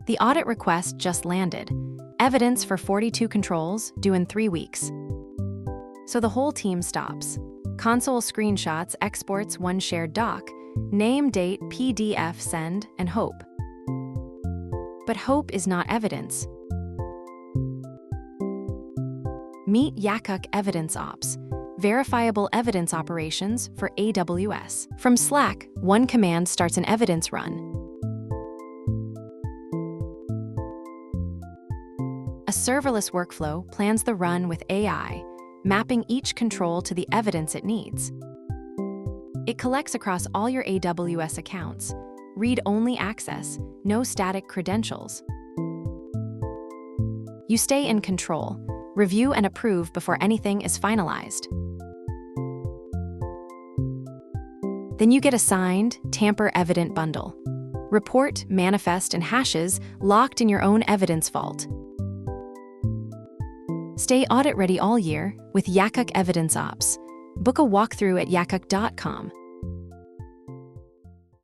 The audit request just landed. Evidence for 42 controls due in 3 weeks. So the whole team stops. Console screenshots, exports, one shared doc, name, date, PDF, send, and hope. But hope is not evidence. Meet Yakuq EvidenceOps, verifiable evidence operations for AWS. From Slack, one command starts an evidence run. A serverless workflow plans the run with AI, mapping each control to the evidence it needs. It collects across all your AWS accounts, read-only access, no static credentials. You stay in control, review and approve before anything is finalized. Then you get a signed, tamper-evident bundle. Report, manifest, and hashes locked in your own evidence vault. Stay audit-ready all year with Yakuq EvidenceOps. Book a walkthrough at yakuq.com.